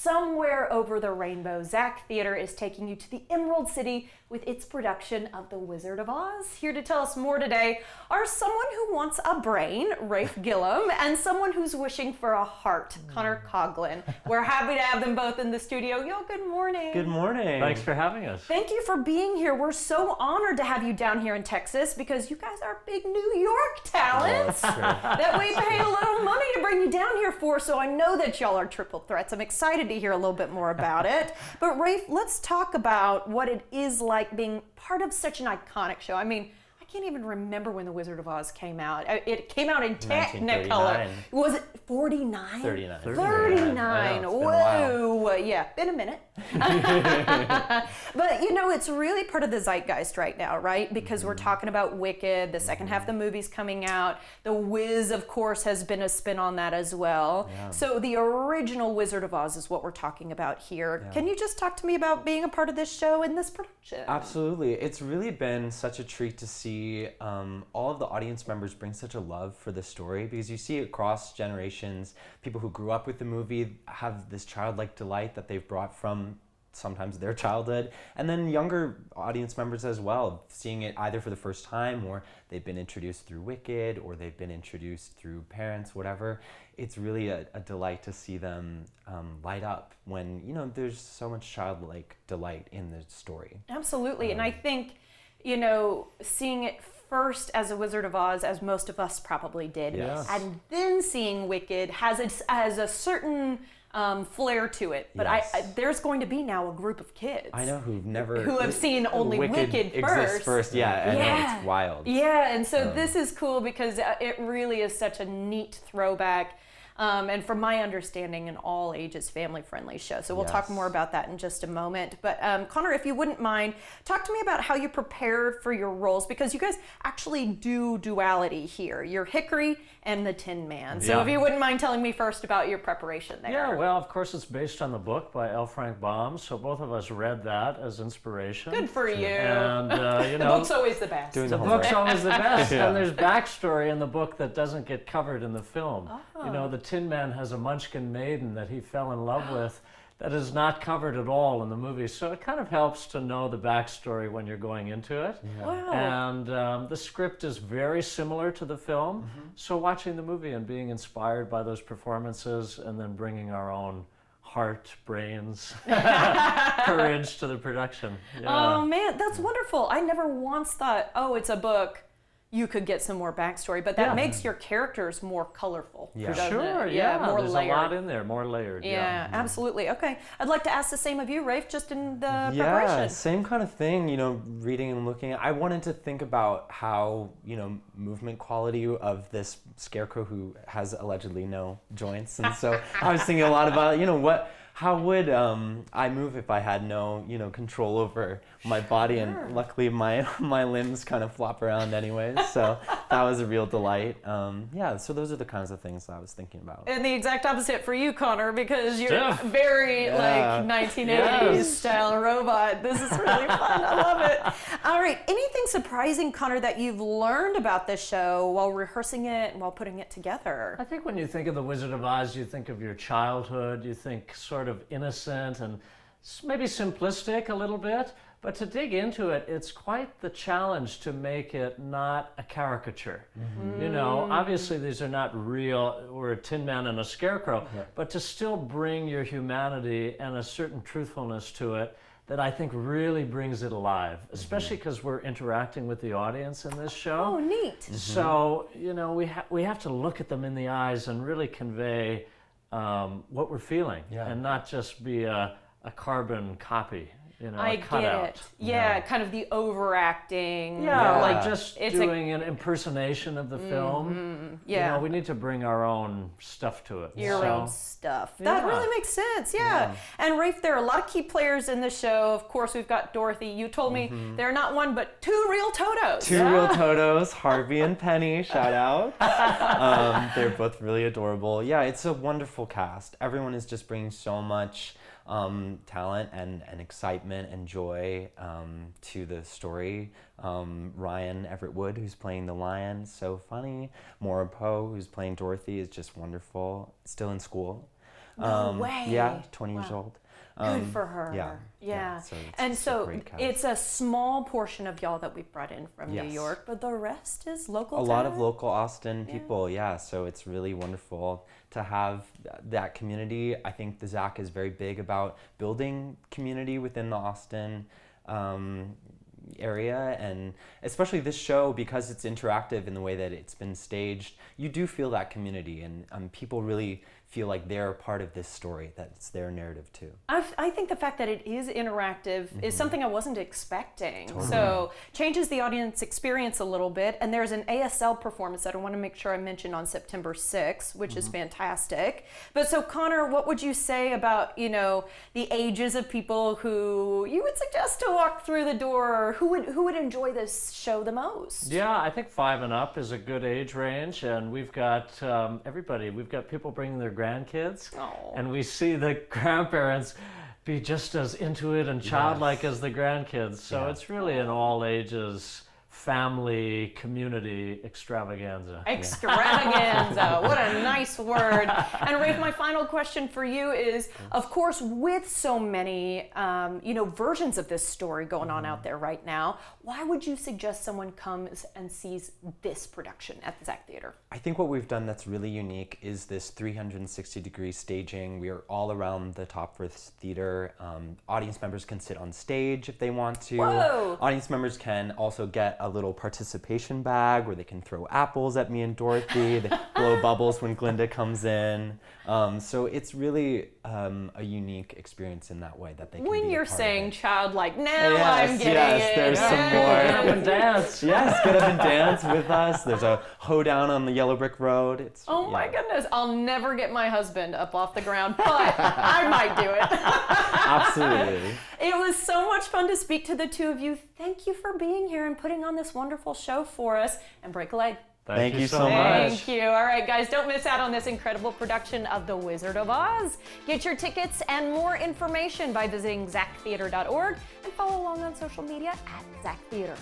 somewhere over the rainbow, Zach Theatre is taking you to the Emerald City with its production of The Wizard of Oz. Here to tell us more today are someone who wants a brain, Raphe Gillam, and someone who's wishing for a heart, Connor Coughlin. We're happy to have them both in the studio. Yo, good morning. Good morning. Thanks for having us. Thank you for being here. We're so honored to have you down here in Texas because you guys are big New York talents that we pay a little money to bring you down here for, so I know that y'all are triple threats. I'm excited to hear a little bit more about it. But Raphe, let's talk about what it is like being part of such an iconic show. I mean, I can't even remember when The Wizard of Oz came out. It came out in Technicolor. Was it 49? 39. 39. Whoa. Yeah, been a minute. But you know, it's really part of the zeitgeist right now, right? Because we're talking about Wicked, the second half of the movie's coming out. The Wiz, of course, has been a spin on that as well. Yeah. So the original Wizard of Oz is what we're talking about here. Yeah. Can you just talk to me about being a part of this show and this production? Absolutely. It's really been such a treat to see all of the audience members bring such a love for the story, because you see across generations, people who grew up with the movie have this childlike delight that they've brought from sometimes their childhood, and then younger audience members as well, seeing it either for the first time or they've been introduced through Wicked or they've been introduced through parents, whatever. It's really a delight to see them light up when, you know, there's so much childlike delight in the story. Absolutely. And I think, you know, seeing it first as a Wizard of Oz, as most of us probably did, yes, and then seeing Wicked has a certain flair to it. But yes, there's going to be now a group of kids I know who have seen only Wicked exists first. Yeah, and it's wild. Yeah, and so this is cool because it really is such a neat throwback. And from my understanding, an all ages family friendly show. So we'll talk more about that in just a moment. But Connor, if you wouldn't mind, talk to me about how you prepared for your roles, because you guys actually do duality here. You're Hickory and the Tin Man. So if you wouldn't mind telling me first about your preparation there. Yeah, well, of course, it's based on the book by L. Frank Baum. So both of us read that as inspiration. Good for you. And, you know, the book's always the best. The book's always the best. And there's backstory in the book that doesn't get covered in the film. You know, the Tin Man has a Munchkin maiden that he fell in love with that is not covered at all in the movie. So it kind of helps to know the backstory when you're going into it. Yeah. Wow. And the script is very similar to the film. So watching the movie and being inspired by those performances and then bringing our own heart, brains, courage to the production. Yeah. Oh man, that's wonderful. I never once thought, oh, it's a book, you could get some more backstory, but that makes your characters more colorful. Yeah, sure. Yeah, more there's layered. a lot in there, more layered. Yeah, absolutely. Okay, I'd like to ask the same of you, Raphe, just in the preparation. Yeah, same kind of thing. You know, reading and looking. I wanted to think about how, you know, movement quality of this scarecrow who has allegedly no joints, and so I was thinking a lot about, you know, how would I move if I had no, you know, control over my body? Sure. And luckily my limbs kind of flop around anyways, so that was a real delight. Yeah, so those are the kinds of things I was thinking about. And the exact opposite for you, Connor, because you're very like 1980s style robot. This is really fun. I love it. All right, anything surprising, Connor, that you've learned about this show while rehearsing it and while putting it together? I think when you think of The Wizard of Oz, you think of your childhood, you think sort of innocent and maybe simplistic a little bit, but to dig into it, it's quite the challenge to make it not a caricature. You know, obviously these are not real, we're a Tin Man and a Scarecrow, but to still bring your humanity and a certain truthfulness to it that I think really brings it alive, especially because we're interacting with the audience in this show. Oh, neat. So, you know, we have to look at them in the eyes and really convey what we're feeling, and not just be a carbon copy, you know, I get it. Yeah, kind of the overacting. Yeah, like just doing an impersonation of the film. Yeah. You know, we need to bring our own stuff to it. Your own stuff. That really makes sense, And Raphe, there are a lot of key players in the show. Of course, we've got Dorothy. You told me there are not one, but two real Totos. Two real Totos, Harvey and Penny, shout out. They're both really adorable. Yeah, it's a wonderful cast. Everyone is just bringing so much talent and excitement and joy to the story. Ryan Everett Wood, who's playing the lion, so funny. Maura Poe, who's playing Dorothy, is just wonderful. Still in school. No way. Yeah, 20 years old. Good for her. Yeah. So and it's a so great cast. it's a small portion of y'all that we've brought in from New Yes. York, but the rest is local a lot of talent? local Austin people, so it's really wonderful to have that community. I think the ZAC is very big about building community within the Austin area, and especially this show, because it's interactive in the way that it's been staged, you do feel that community, and people really feel like they're part of this story, that it's their narrative too. I think the fact that it is interactive is something I wasn't expecting. Totally. So changes the audience experience a little bit. And there's an ASL performance that I want to make sure I mention on September 6th, which is fantastic. But so Connor, what would you say about, the ages of people who you would suggest to walk through the door? Who would enjoy this show the most? Yeah, I think 5 and up is a good age range, and we've got everybody. We've got people bringing their grandkids, and we see the grandparents be just as into it and childlike as the grandkids. So it's really an all ages family community extravaganza. Extravaganza. What a nice word. And Raphe, my final question for you is, of course, with so many, versions of this story going on out there right now, why would you suggest someone comes and sees this production at the ZAC Theater? I think what we've done that's really unique is this 360-degree staging. We are all around the Topfer Theatre. Audience members can sit on stage if they want to. Whoa. Audience members can also get a little participation bag where they can throw apples at me and Dorothy. They blow bubbles when Glinda comes in. So it's really a unique experience in that way that they can When be a you're part of saying it. childlike, now I'm getting it. There's some more. Get up and dance. Yes, get up and dance with us. There's a hoedown on the yellow brick road. Oh my goodness, I'll never get my husband up off the ground, but I might do it. Absolutely. It was so much fun to speak to the two of you. Thank you for being here and putting on this wonderful show for us. And break a leg. Thank you so much. Thank you. All right, guys, don't miss out on this incredible production of The Wizard of Oz. Get your tickets and more information by visiting zactheater.org and follow along on social media at ZAC Theater.